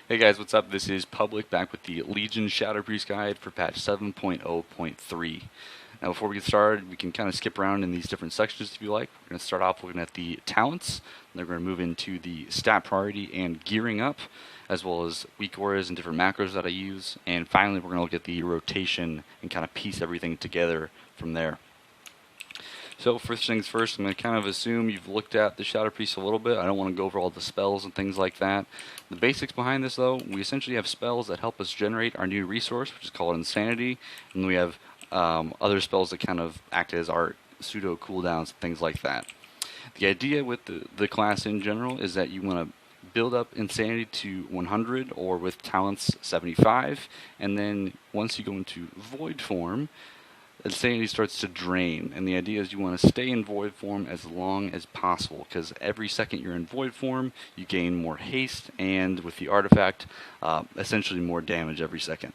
Hey guys, what's up? This is Public back with the Legion Shadow Priest Guide for patch 7.0.3. Now before we get started, we can kind of skip around in these different sections if you like. We're going to start off looking at the talents, and then we're going to move into the stat priority and gearing up, as well as Weakauras and different macros that I use, and finally we're going to look at the rotation and kind of piece everything together from there. So first things first, I'm going to kind of assume you've looked at the Shadow Priest a little bit. I don't want to go over all the spells and things like that. The basics behind this though, we essentially have spells that help us generate our new resource, which is called Insanity, and we have other spells that kind of act as our pseudo cooldowns and things like that. The idea with the class in general is that you want to build up Insanity to 100 or with talents 75, and then once you go into Void form, Insanity starts to drain, and the idea is you want to stay in Void form as long as possible, because every second you're in Void form, you gain more haste, and with the artifact, essentially more damage every second.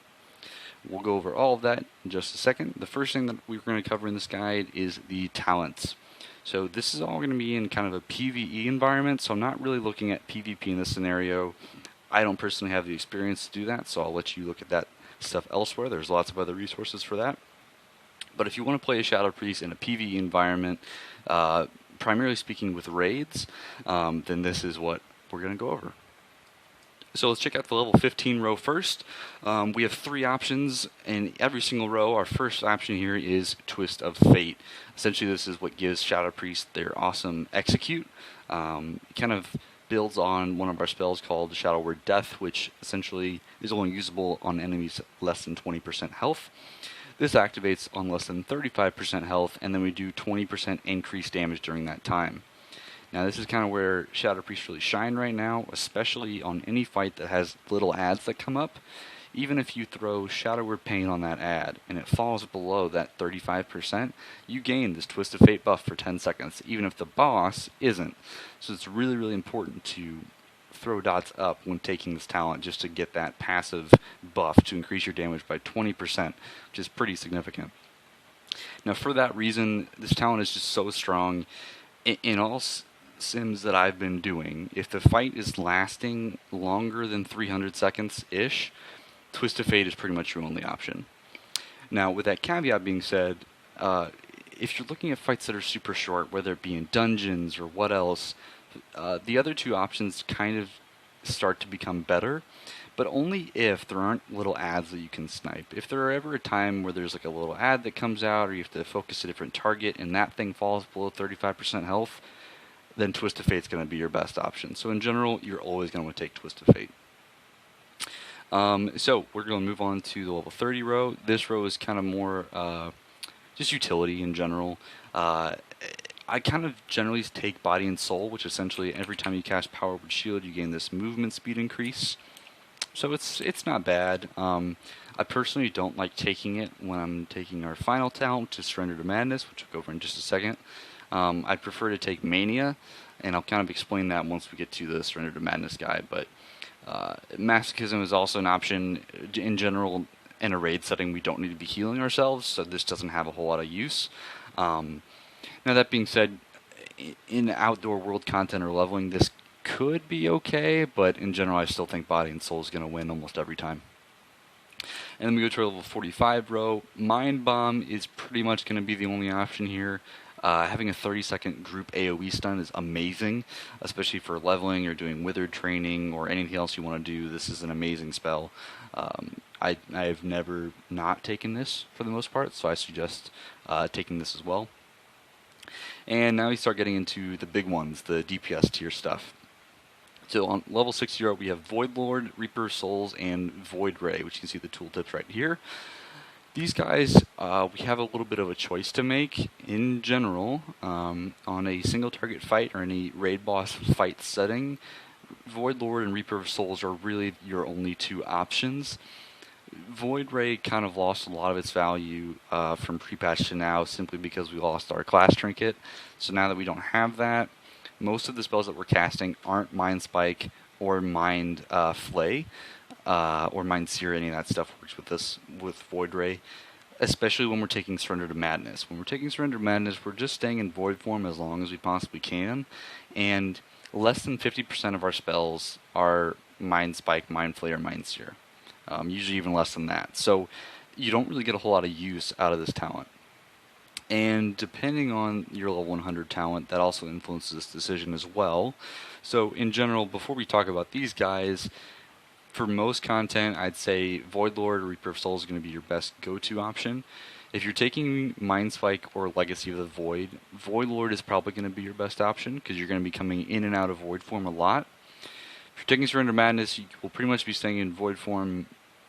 We'll go over all of that in just a second. The first thing that we're going to cover in this guide is the talents. So this is all going to be in kind of a PvE environment, so I'm not really looking at PvP in this scenario. I don't personally have the experience to do that, so I'll let you look at that stuff elsewhere. There's lots of other resources for that. But if you want to play a Shadow Priest in a PvE environment, primarily speaking with raids, then this is what we're going to go over. So let's check out the level 15 row first. We have three options in every single row. Our first option here is Twist of Fate. Essentially this is what gives Shadow Priest their awesome execute. It kind of builds on one of our spells called Shadow Word Death, which essentially is only usable on enemies less than 20% health. This activates on less than 35% health, and then we do 20% increased damage during that time. Now this is kind of where Shadow Priests really shine right now, especially on any fight that has little adds that come up. Even if you throw Shadow Word Pain on that add, and it falls below that 35%, you gain this Twist of Fate buff for 10 seconds, even if the boss isn't. So it's really, really important to throw dots up when taking this talent just to get that passive buff to increase your damage by 20%, which is pretty significant. Now for that reason, this talent is just so strong. In all sims that I've been doing, if the fight is lasting longer than 300 seconds-ish, Twist of Fate is pretty much your only option. Now with that caveat being said, if you're looking at fights that are super short, whether it be in dungeons or what else, the other two options kind of start to become better, but only if there aren't little ads that you can snipe. If there are ever a time where there's like a little ad that comes out, or you have to focus a different target and that thing falls below 35% health, then Twist of Fate's going to be your best option. So in general, you're always going to take Twist of Fate. So we're going to move on to the level 30 row. This row is kind of more just utility in general. I kind of generally take Body and Soul, which essentially every time you cast Power Word Shield, you gain this movement speed increase. So it's not bad. I personally don't like taking it when I'm taking our final talent, to Surrender to Madness, which I'll go over in just a second. I'd prefer to take Mania, and I'll kind of explain that once we get to the Surrender to Madness guide. But Masochism is also an option. In general, in a raid setting, we don't need to be healing ourselves, so this doesn't have a whole lot of use. Now that being said, in outdoor world content or leveling, this could be okay, but in general I still think Body and Soul is going to win almost every time. And then we go to our level 45 row. Mind Bomb is pretty much going to be the only option here. Having a 30-second group AoE stun is amazing, especially for leveling or doing Withered training or anything else you want to do. This is an amazing spell. I've never not taken this for the most part, so I suggest taking this as well. And now we start getting into the big ones, the DPS tier stuff. So on level 60 we have Void Lord, Reaper of Souls, and Void Ray, which you can see the tooltips right here. These guys, we have a little bit of a choice to make in general. On a single target fight or any raid boss fight setting, Void Lord and Reaper of Souls are really your only two options. Void Ray kind of lost a lot of its value from pre-patch to now, simply because we lost our class trinket. So now that we don't have that, most of the spells that we're casting aren't Mind Spike or Mind Flay or Mind Sear. Any of that stuff works with this, with Void Ray, especially when we're taking Surrender to Madness. When we're taking Surrender to Madness, we're just staying in Void form as long as we possibly can, and less than 50% of our spells are Mind Spike, Mind Flayer, Mind Seer. Usually even less than that. So you don't really get a whole lot of use out of this talent. And depending on your level 100 talent, that also influences this decision as well. So in general, before we talk about these guys, for most content, I'd say Void Lord or Reaper of Souls is going to be your best go-to option. If you're taking Mind Spike or Legacy of the Void, Void Lord is probably going to be your best option because you're going to be coming in and out of Void form a lot. If you're taking Surrender Madness, you will pretty much be staying in Void form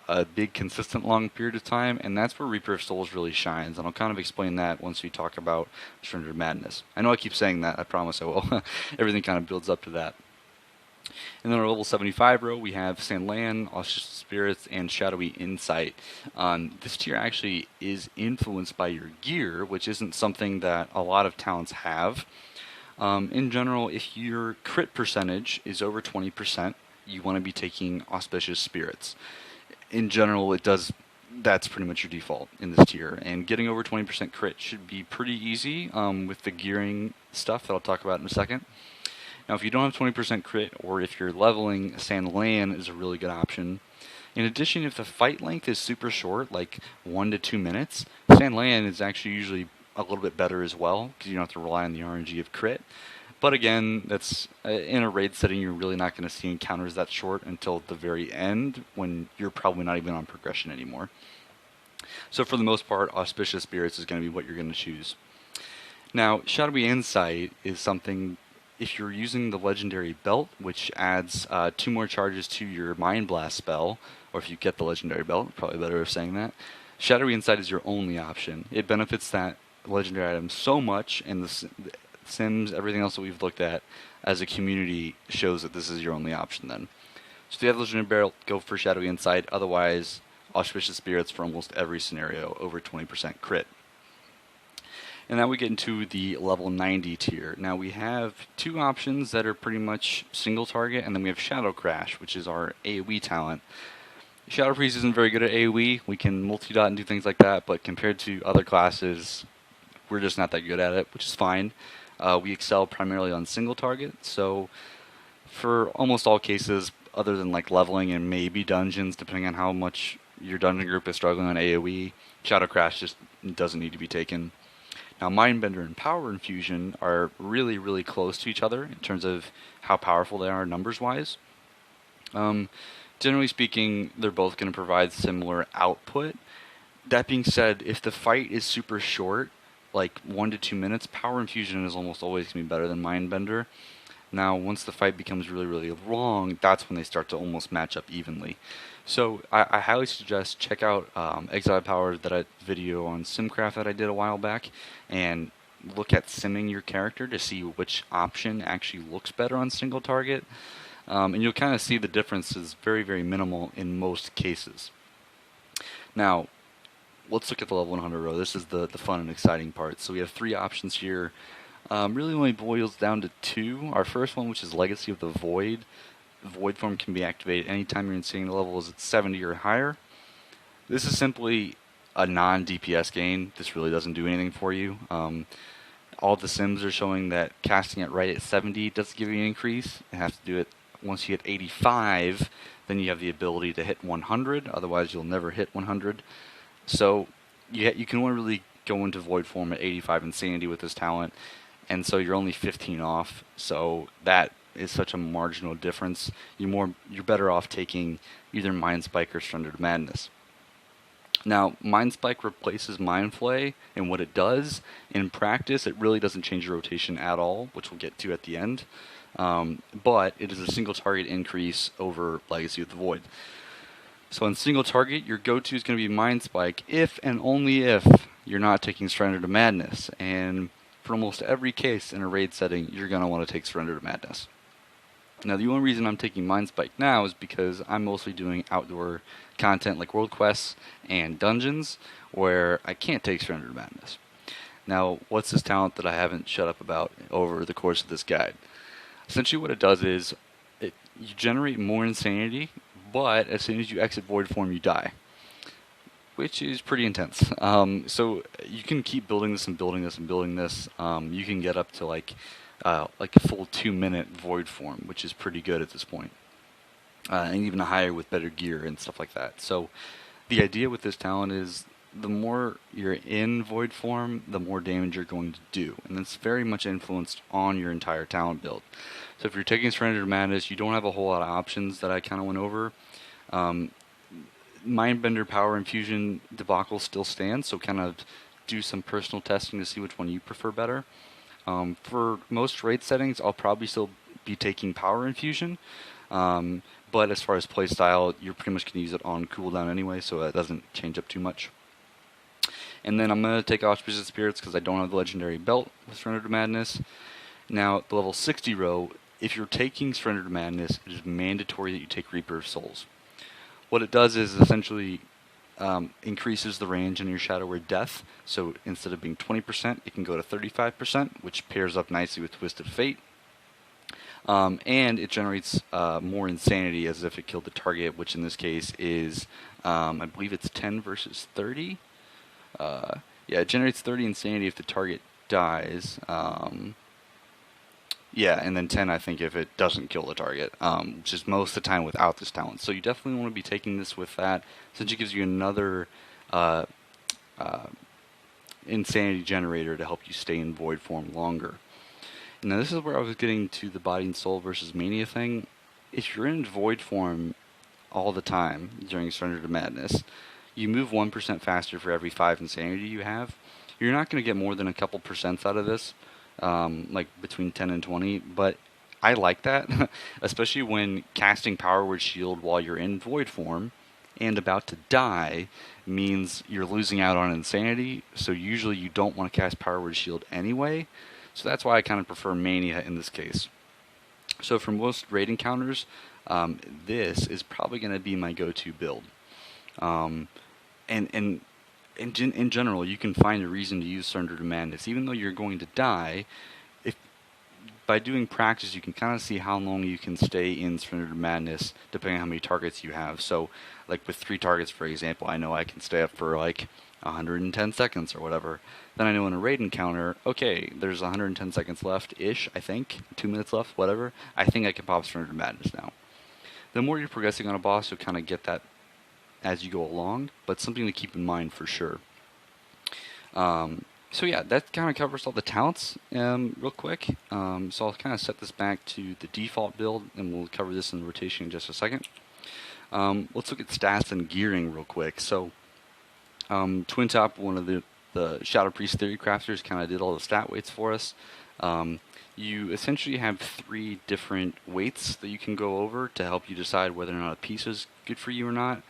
a big, consistent, long period of time, and that's where Reaper of Souls really shines, and I'll kind of explain that once we talk about Surrender Madness. I know I keep saying that, I promise I will. Everything kind of builds up to that. And then our level 75 row, we have Sandland, Auspicious Spirits, and Shadowy Insight. This tier actually is influenced by your gear, which isn't something that a lot of talents have. In general, if your crit percentage is over 20%, you want to be taking Auspicious Spirits. In general, that's pretty much your default in this tier, and getting over 20% crit should be pretty easy with the gearing stuff that I'll talk about in a second. Now, if you don't have 20% crit, or if you're leveling, Sandland is a really good option. In addition, if the fight length is super short, like 1 to 2 minutes, Sandland is actually usually a little bit better as well, because you don't have to rely on the RNG of crit. But again, that's in a raid setting, you're really not going to see encounters that short until the very end, when you're probably not even on progression anymore. So for the most part, Auspicious Spirits is going to be what you're going to choose. Now, Shadowy Insight is something, if you're using the Legendary Belt, which adds 2 more charges to your Mind Blast spell, or if you get the Legendary Belt, probably better of saying that, Shadowy Insight is your only option. It benefits that Legendary item so much, and the Sims, everything else that we've looked at as a community shows that this is your only option then. So if you have Legendary Belt, go for Shadowy Insight. Otherwise, Auspicious Spirits for almost every scenario, over 20% crit. And now we get into the level 90 tier. Now we have 2 options that are pretty much single target, and then we have Shadow Crash, which is our AoE talent. Shadow Priest isn't very good at AoE. We can multi-dot and do things like that, but compared to other classes, we're just not that good at it, which is fine. We excel primarily on single target, so for almost all cases, other than like leveling and maybe dungeons, depending on how much your dungeon group is struggling on AoE, Shadow Crash just doesn't need to be taken. Now, Mindbender and Power Infusion are really, really close to each other in terms of how powerful they are numbers-wise. Generally speaking, they're both going to provide similar output. That being said, if the fight is super short, like 1 to 2 minutes, Power Infusion is almost always going to be better than Mindbender. Now, once the fight becomes really, really long, that's when they start to almost match up evenly. So I highly suggest check out Exiled Power, that video on Simcraft that I did a while back, and look at simming your character to see which option actually looks better on single target. And you'll kind of see the difference is very, very minimal in most cases. Now, let's look at the level 100 row. This is the fun and exciting part. So we have 3 options here. Really only boils down to 2. Our first one, which is Legacy of the Void. Void form can be activated anytime your Insanity level is at 70 or higher. This is simply a non-DPS gain. This really doesn't do anything for you. All the Sims are showing that casting it right at 70 doesn't give you an increase. You have to do it once you hit 85, then you have the ability to hit 100. Otherwise, you'll never hit 100. So you can only really go into Void form at 85 Insanity with this talent, and so you're only 15 off. So that is such a marginal difference. You're better off taking either Mind Spike or Surrender to Madness. Now, Mind Spike replaces Mind Flay, and what it does, in practice, it really doesn't change your rotation at all, which we'll get to at the end. But it is a single target increase over Legacy of the Void. So on single target, your go-to is going to be Mind Spike if and only if you're not taking Surrender to Madness. And for almost every case in a raid setting, you're going to want to take Surrender to Madness. Now, the only reason I'm taking Mind Spike now is because I'm mostly doing outdoor content like World Quests and Dungeons, where I can't take Surrender to Madness. Now, what's this talent that I haven't shut up about over the course of this guide? Essentially what it does is, you generate more Insanity, but as soon as you exit Void form, you die, which is pretty intense. So you can keep building this and building this and building this. You can get up to like a full 2-minute Void form, which is pretty good at this point. and even higher with better gear and stuff like that. So the idea with this talent is the more you're in void form, the more damage you're going to do, and that's very much influenced on your entire talent build. So if you're taking Surrender to Madness, you don't have a whole lot of options that I kind of went over. Mindbender Power Infusion debacle still stands, so kind of do some personal testing to see which one you prefer better. For most raid settings, I'll probably still be taking Power Infusion, but as far as playstyle, you're pretty much going to use it on cooldown anyway, so it doesn't change up too much. And then I'm going to take Auspicious Spirits because I don't have the Legendary Belt with Surrender to Madness. Now, at the level 60 row, if you're taking Surrender to Madness, it is mandatory that you take Reaper of Souls. What it does is essentially increases the range in your Shadow Word Death, so instead of being 20%, it can go to 35%, which pairs up nicely with Twisted Fate. And it generates more Insanity as if it killed the target, which in this case is, I believe it's 10 versus 30. Yeah, it generates 30 Insanity if the target dies. Yeah, and then 10, I think, if it doesn't kill the target, which is most of the time without this talent. So you definitely want to be taking this with that, since it gives you another Insanity generator to help you stay in void form longer. Now, this is where I was getting to the Body and Soul versus Mania thing. If you're in void form all the time during Surrender to Madness, you move 1% faster for every 5 Insanity you have. You're not going to get more than a couple percents out of this, like between 10 and 20, but I like that, especially when casting Power Word Shield while you're in void form and about to die means you're losing out on Insanity, so usually you don't want to cast Power Word Shield anyway, so that's why I kind of prefer Mania in this case. So for most raid encounters, this is probably going to be my go-to build. In general, you can find a reason to use Surrender to Madness. Even though you're going to die, if by doing practice, you can kind of see how long you can stay in Surrender to Madness, depending on how many targets you have. So, like with 3 targets, for example, I know I can stay up for like 110 seconds or whatever. Then I know in a raid encounter, okay, there's 110 seconds left-ish, I think. 2 minutes left, whatever. I think I can pop Surrender to Madness now. The more you're progressing on a boss, you'll kind of get that as you go along, but something to keep in mind for sure. So yeah, that kind of covers all the talents real quick. So I'll kind of set this back to the default build, and we'll cover this in rotation in just a second. Let's look at stats and gearing real quick. So Twin Top, one of the Shadow Priest Theory crafters, kind of did all the stat weights for us. You essentially have 3 different weights that you can go over to help you decide whether or not a piece is good for you or not.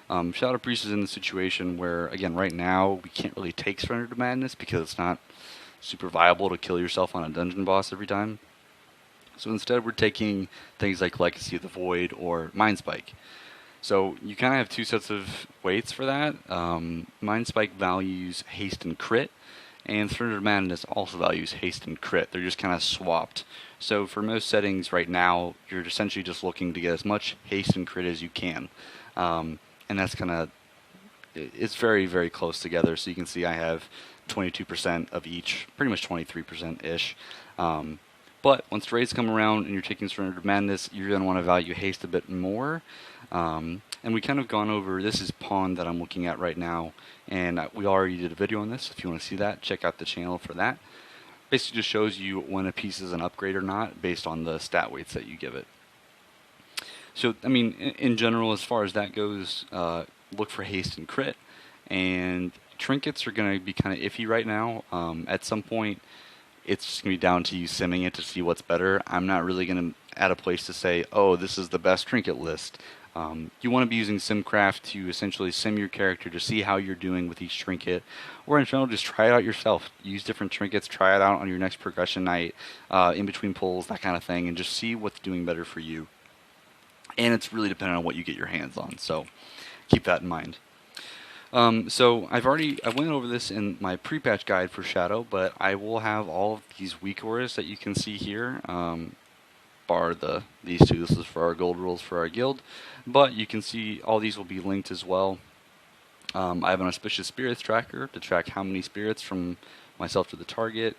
Shadow Priest is in the situation where, again, right now, we can't really take Surrender to Madness because it's not super viable to kill yourself on a dungeon boss every time. So instead, we're taking things like Legacy of the Void or Mind Spike. So you kind of have 2 sets of weights for that. Mind Spike values haste and crit, and Surrender to Madness also values haste and crit. They're just kind of swapped. So for most settings right now, you're essentially just looking to get as much haste and crit as you can. And that's kind of, it's very, very close together. So you can see I have 22% of each, pretty much 23%-ish. But once raids come around and you're taking Surrender to Madness, you're going to want to value haste a bit more. And we kind of gone over, this is Pawn that I'm looking at right now, and we already did a video on this. If you want to see that, check out the channel for that. Basically just shows you when a piece is an upgrade or not based on the stat weights that you give it. So, I mean, in general, as far as that goes, look for haste and crit. And trinkets are going to be kind of iffy right now. At some point, it's just going to be down to you simming it to see what's better. I'm not really going to at a place to say, oh, this is the best trinket list. You want to be using SimCraft to essentially sim your character to see how you're doing with each trinket. Or in general, just try it out yourself. Use different trinkets, try it out on your next progression night, in between pulls, that kind of thing, and just see what's doing better for you. And it's really dependent on what you get your hands on, so keep that in mind. So I went over this in my pre-patch guide for Shadow, but I will have all of these Weakauras that you can see here, bar these 2. This is for our gold rules for our guild, but you can see all these will be linked as well. I have an Auspicious Spirits tracker to track how many spirits from myself to the target.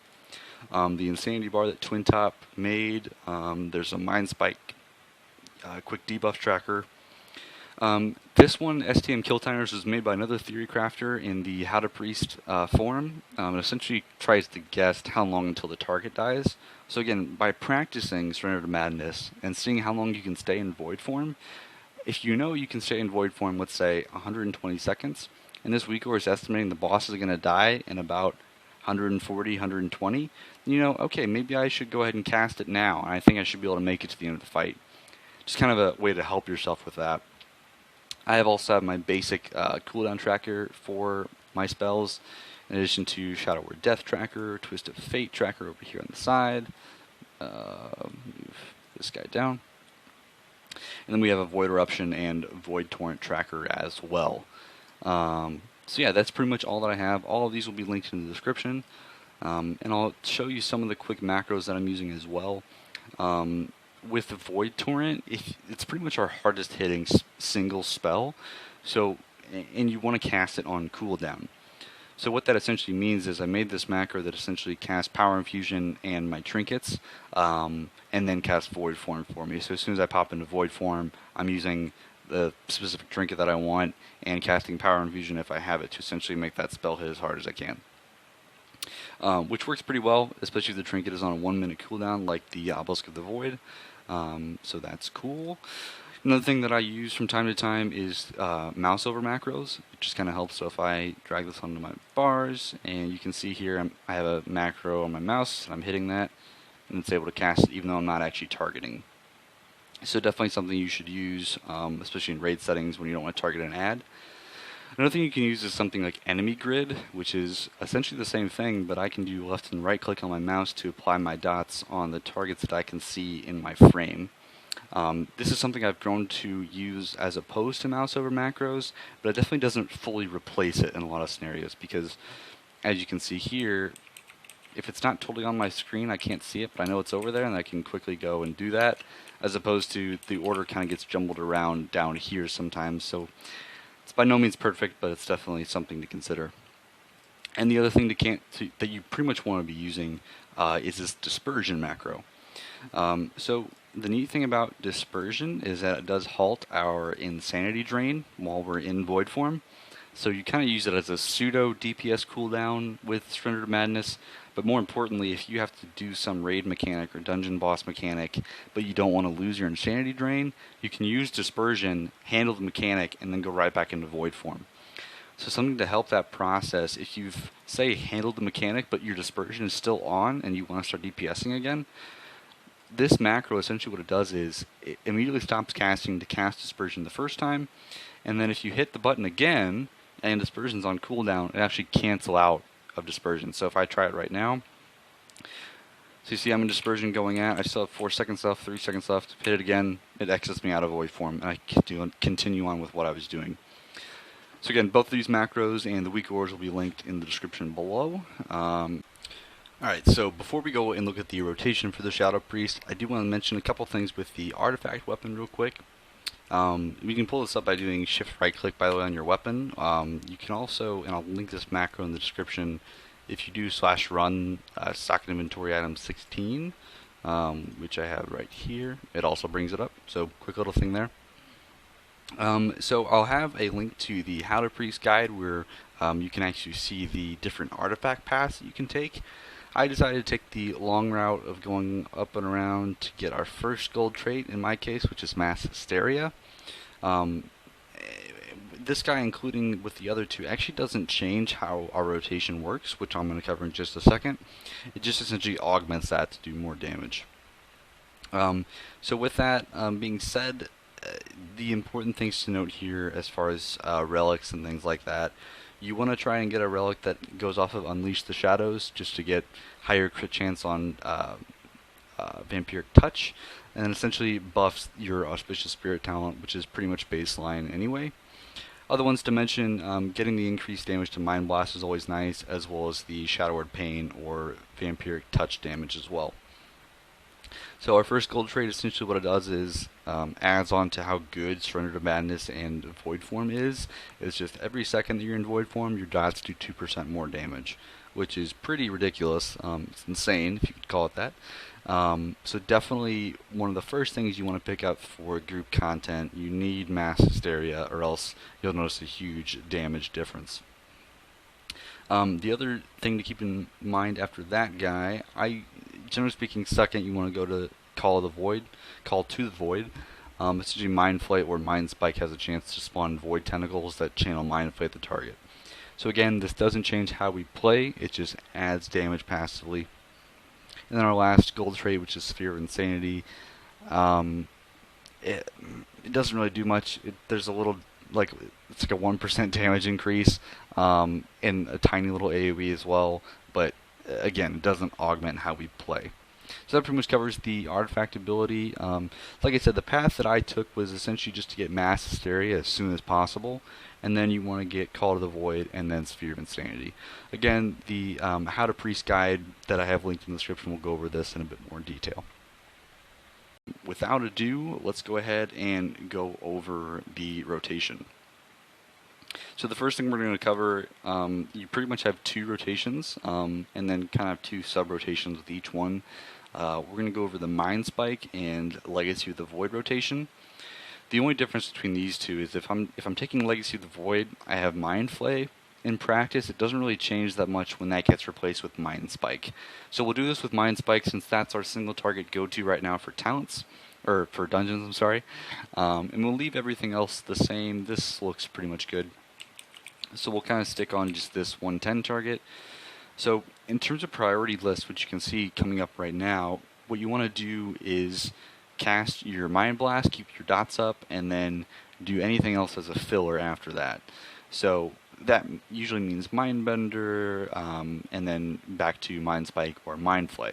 The Insanity bar that Twin Top made. There's a Mind Spike quick debuff tracker. This one, STM Kill Timers, was made by another theory crafter in the How to Priest forum. It essentially tries to guess how long until the target dies. So again, by practicing Surrender to Madness and seeing how long you can stay in Void form, if you know you can stay in Void form, let's say 120 seconds, and this Weakauras is estimating the boss is going to die in about 140, 120, you know, okay, maybe I should go ahead and cast it now, and I think I should be able to make it to the end of the fight. Just kind of a way to help yourself with that. I have also have my basic cooldown tracker for my spells, in addition to Shadow Word Death tracker, Twist of Fate tracker over here on the side. Move this guy down. And then we have a Void Eruption and Void Torrent tracker as well. So yeah, that's pretty much all that I have. All of these will be linked in the description. And I'll show you some of the quick macros that I'm using as well. With the Void Torrent, it's pretty much our hardest hitting single spell. So, and you want to cast it on cooldown. So what that essentially means is I made this macro that essentially casts Power Infusion and my trinkets, and then casts Void Form for me. So as soon as I pop into Void Form, I'm using the specific trinket that I want and casting Power Infusion if I have it to essentially make that spell hit as hard as I can. Which works pretty well, especially if the trinket is on a 1 minute cooldown like the Obelisk of the Void. So that's cool. Another thing that I use from time to time is Mouseover macros. It just kind of helps. So if I drag this onto my bars, and you can see here I have a macro on my mouse, and I'm hitting that, and it's able to cast it even though I'm not actually targeting. So definitely something you should use, especially in raid settings when you don't want to target an ad. Another thing you can use is something like EnemyGrid, which is essentially the same thing, but I can do left and right click on my mouse to apply my dots on the targets that I can see in my frame. This is something I've grown to use as opposed to Mouseover macros, but it definitely doesn't fully replace it in a lot of scenarios because, as you can see here, if it's not totally on my screen, I can't see it, but I know it's over there, and I can quickly go and do that, as opposed to the order kind of gets jumbled around down here sometimes. So it's by no means perfect, but it's definitely something to consider. And the other thing that you pretty much want to be using is this Dispersion macro. So the neat thing about Dispersion is that it does halt our Insanity Drain while we're in Void form. So you kind of use it as a pseudo DPS cooldown with Surrender to Madness, but more importantly, if you have to do some raid mechanic or dungeon boss mechanic, but you don't want to lose your Insanity Drain, you can use Dispersion, handle the mechanic, and then go right back into Void form. So something to help that process, if you've, say, handled the mechanic, but your Dispersion is still on and you want to start DPSing again, this macro, essentially what it does is it immediately stops casting to cast Dispersion the first time, and then if you hit the button again and Dispersion's on cooldown, it actually cancels out of Dispersion. So if I try it right now, so you see I'm in Dispersion going out, I still have 4 seconds left, 3 seconds left, hit it again, it exits me out of Void form, and I continue on with what I was doing. So again, both of these macros and the Weakauras will be linked in the description below. Alright, so before we go and look at the rotation for the Shadow Priest, I do want to mention a couple things with the artifact weapon real quick. You can pull this up by doing shift right click, by the way, on your weapon. You can also, and I'll link this macro in the description, if you do /run SocketInventoryItem 16, which I have right here, it also brings it up, so quick little thing there. So I'll have a link to the How to Priest guide where you can actually see the different artifact paths that you can take. I decided to take the long route of going up and around to get our first gold trait, in my case, which is Mass Hysteria. This guy, including with the other two, actually doesn't change how our rotation works, which I'm going to cover in just a second. It just essentially augments that to do more damage. So with that being said, the important things to note here as far as relics and things like that, you want to try and get a relic that goes off of Unleash the Shadows just to get higher crit chance on Vampiric Touch, and essentially buffs your Auspicious Spirit talent, which is pretty much baseline anyway. Other ones to mention, getting the increased damage to Mind Blast is always nice, as well as the Shadow Word Pain or Vampiric Touch damage as well. So our first gold trait, essentially what it does is adds on to how good Surrender to Madness and Void form is. It's just every second that you're in Void form, your dots do 2% more damage, which is pretty ridiculous. It's insane, if you could call it that. So definitely one of the first things you want to pick up for group content, you need mass hysteria, or else you'll notice a huge damage difference. The other thing to keep in mind after that guy, generally speaking, second you want to go to Call to the Void. Essentially Mind Flight, where Mind Spike has a chance to spawn Void Tentacles that channel Mind Flight the target. So again, this doesn't change how we play, it just adds damage passively. And then our last gold trait, which is Sphere of Insanity, it doesn't really do much. There's a little, it's like a 1% damage increase, and a tiny little AoE as well, but again, it doesn't augment how we play. So that pretty much covers the artifact ability. Like I said, the path that I took was essentially just to get Mass Hysteria as soon as possible, and then you want to get Call to the Void and then Sphere of Insanity. Again, the How to Priest guide that I have linked in the description will go over this in a bit more detail. Without ado, let's go ahead and go over the rotation. So the first thing we're going to cover, you pretty much have 2 rotations, and then kind of 2 sub-rotations with each one. We're going to go over the Mind Spike and Legacy of the Void rotation. The only difference between these two is if I'm taking Legacy of the Void, I have Mind Flay. In practice, it doesn't really change that much when that gets replaced with Mind Spike. So we'll do this with Mind Spike since that's our single target go-to right now for talents, or for dungeons, I'm sorry. And we'll leave everything else the same. This looks pretty much good. So we'll kind of stick on just this 110 target. So in terms of priority list, which you can see coming up right now, what you want to do is cast your Mind Blast, keep your dots up, and then do anything else as a filler after that. So that usually means Mind Bender, and then back to Mind Spike or Mind Flay.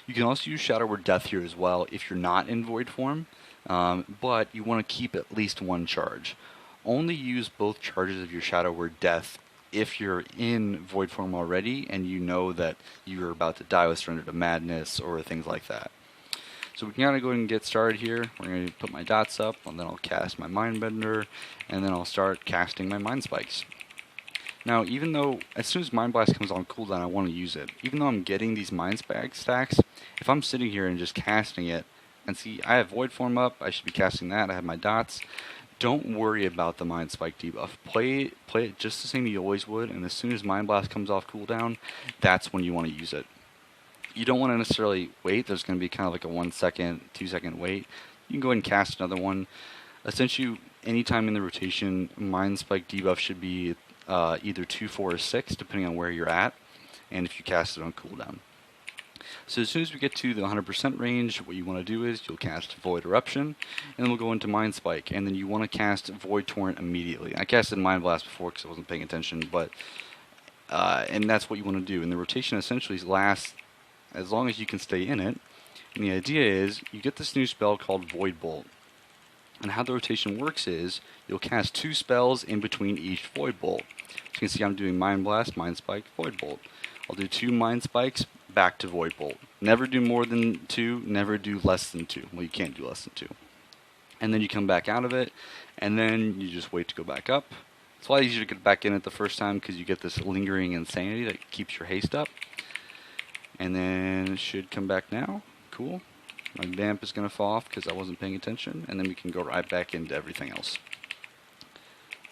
You can also use Shadow Word Death here as well if you're not in Void form, but you want to keep at least 1 charge. Only use both charges of your Shadow Word Death if you're in Void form already and you know that you're about to die with Surrender to Madness or things like that. So we can kind of go ahead and get started here. We're going to put my dots up, and then I'll cast my Mind Bender, and then I'll start casting my Mind Spikes. Now, even though, as soon as Mind Blast comes on cooldown, I want to use it. Even though I'm getting these Mind Spike stacks, if I'm sitting here and just casting it, and see, I have Void Form up, I should be casting that, I have my dots. Don't worry about the Mind Spike debuff. Play it just the same you always would, and as soon as Mind Blast comes off cooldown, that's when you want to use it. You don't want to necessarily wait. There's going to be kind of like a 1 second, 2 second wait. You can go ahead and cast another one. Essentially, anytime in the rotation, Mind Spike debuff should be either 2, 4, or 6, depending on where you're at, and if you cast it on cooldown. So as soon as we get to the 100% range, what you want to do is you'll cast Void Eruption, and then we'll go into Mind Spike, and then you want to cast Void Torrent immediately. I casted Mind Blast before because I wasn't paying attention, but and that's what you want to do. And the rotation essentially lasts as long as you can stay in it. And the idea is you get this new spell called Void Bolt. And how the rotation works is you'll cast 2 spells in between each Void Bolt. So you can see I'm doing Mind Blast, Mind Spike, Void Bolt. I'll do 2 Mind Spikes, back to Void Bolt. Never do more than 2, never do less than 2. Well, you can't do less than 2. And then you come back out of it, and then you just wait to go back up. It's a lot easier to get back in it the first time because you get this lingering insanity that keeps your haste up. And then it should come back now. Cool. My vamp is going to fall off because I wasn't paying attention, and then we can go right back into everything else.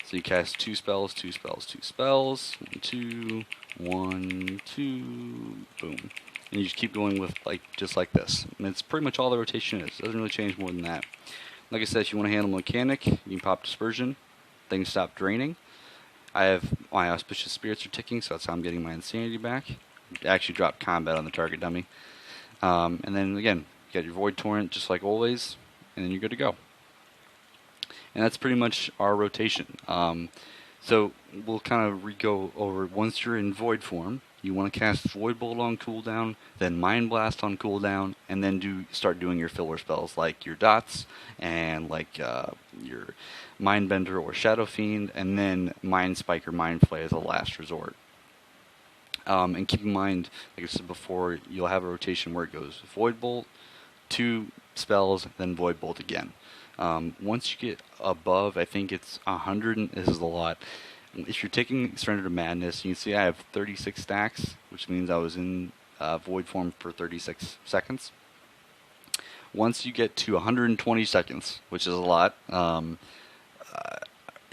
So you cast 2 spells, 2 spells, 2 spells, 1, 2, 1, 2, boom. And you just keep going with just like this. And it's pretty much all the rotation is. It doesn't really change more than that. Like I said, if you want to handle mechanic, you can pop Dispersion. Things stop draining. I have my Auspicious Spirits are ticking, so that's how I'm getting my Insanity back. Actually drop combat on the target dummy. And then again, you got your Void Torrent just like always, and then you're good to go. And that's pretty much our rotation. So we'll kind of go over, once you're in Void form, you want to cast Void Bolt on cooldown, then Mind Blast on cooldown, and then start doing your filler spells like your dots and like your Mind Bender or Shadow Fiend, and then Mind Spike or Mind Flay as a last resort. And keep in mind, like I said before, you'll have a rotation where it goes Void Bolt, 2 spells, then Void Bolt again. Once you get above, I think it's 100, and this is a lot. If you're taking Surrender to Madness, you can see I have 36 stacks, which means I was in void form for 36 seconds. Once you get to 120 seconds, which is a lot,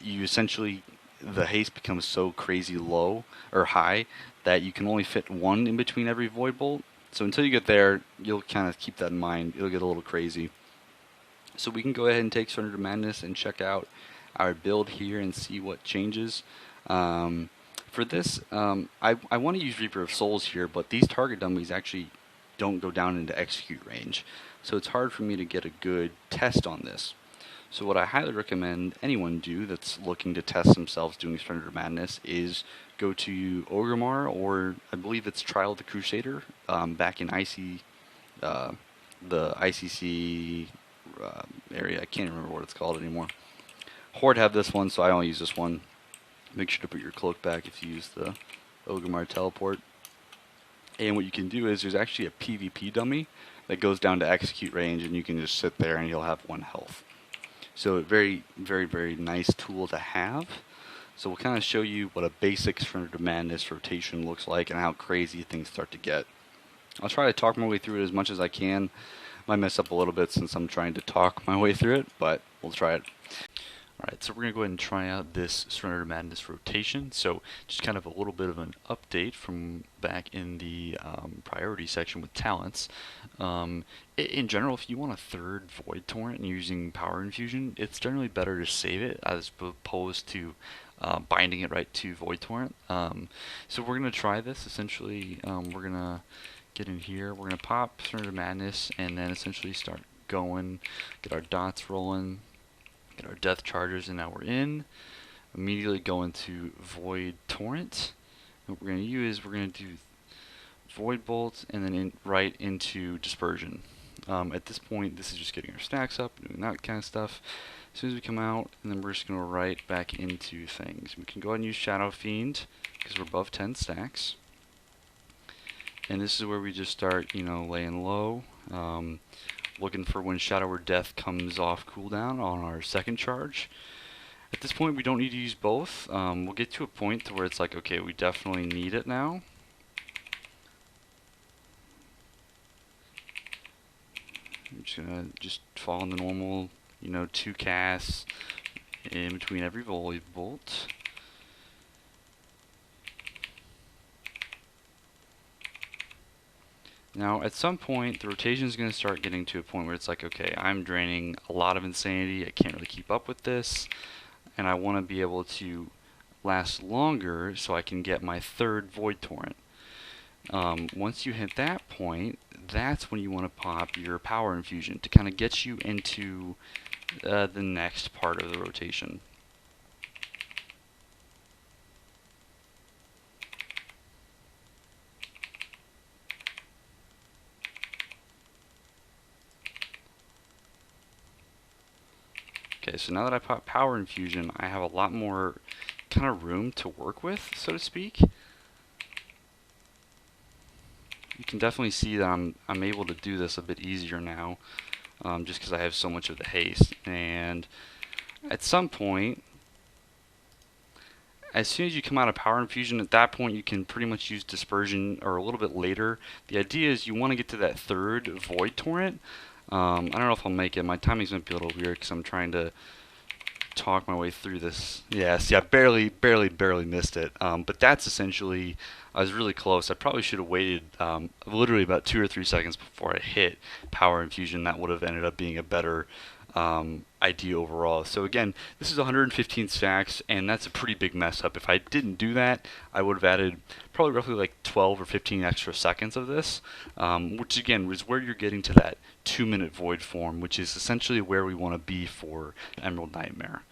you essentially, the haste becomes so crazy low or high that you can only fit one in between every void bolt. So until you get there, you'll kind of keep that in mind. It'll get a little crazy. So we can go ahead and take Surrender to Madness and check out our build here and see what changes. For this, I want to use Reaper of Souls here, but these target dummies actually don't go down into execute range. So it's hard for me to get a good test on this. So what I highly recommend anyone do that's looking to test themselves doing Surrender to Madness is go to Orgrimmar, or I believe it's Trial of the Crusader, back in the ICC area. I can't remember what it's called anymore. Horde have this one, so I only use this one. Make sure to put your cloak back if you use the Orgrimmar teleport. And what you can do is there's actually a PvP dummy that goes down to execute range, and you can just sit there and you'll have 1 health. So a very, very, very nice tool to have. So we'll kind of show you what a basic Surrender to Madness rotation looks like and how crazy things start to get. I'll try to talk my way through it as much as I can. Might mess up a little bit since I'm trying to talk my way through it, but we'll try it. Alright, so we're going to go ahead and try out this Surrender to Madness rotation. So just kind of a little bit of an update from back in the priority section with talents. In general, if you want a 3rd Void Torrent and using Power Infusion, it's generally better to save it as opposed to binding it right to Void Torrent. So we're going to try this. Essentially, we're going to get in here. We're going to pop Surrender to Madness and then essentially start going, get our dots rolling, get our death chargers, and now we're in. Immediately go into Void Torrent. And what we're going to use, we're going to do Void Bolt and then right into Dispersion. At this point, this is just getting our stacks up, doing that kind of stuff. As soon as we come out, and then we're just going to right back into things. We can go ahead and use Shadow Fiend because we're above 10 stacks. And this is where we just start, laying low. Looking for when Shadow or Death comes off cooldown on our 2nd charge. At this point, we don't need to use both. We'll get to a point to where it's like, okay, we definitely need it now. I'm just gonna follow the normal, 2 casts in between every volley bolt. Now, at some point, the rotation is going to start getting to a point where it's like, okay, I'm draining a lot of insanity. I can't really keep up with this, and I want to be able to last longer so I can get my 3rd Void Torrent. Once you hit that point, that's when you want to pop your Power Infusion to kind of get you into the next part of the rotation. Okay, so now that I pop Power Infusion, I have a lot more kind of room to work with, so to speak. You can definitely see that I'm able to do this a bit easier now, just because I have so much of the haste. And at some point, as soon as you come out of Power Infusion, at that point you can pretty much use Dispersion, or a little bit later. The idea is you want to get to that 3rd Void Torrent. I don't know if I'll make it. My timing's might be a little weird because I'm trying to talk my way through this. Yeah, see, I barely missed it. But that's essentially, I was really close. I probably should have waited literally about 2 or 3 seconds before I hit Power Infusion. That would have ended up being a better idea overall. So again, this is 115 stacks, and that's a pretty big mess up. If I didn't do that, I would have added probably roughly like 12 or 15 extra seconds of this, which again was where you're getting to that 2-minute void form, which is essentially where we want to be for Emerald Nightmare.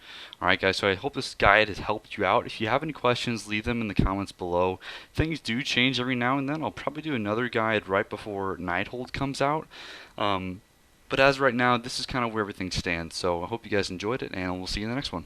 Alright guys, so I hope this guide has helped you out. If you have any questions, leave them in the comments below. Things do change every now and then. I'll probably do another guide right before Nighthold comes out. But as right now, this is kind of where everything stands. So I hope you guys enjoyed it, and we'll see you in the next one.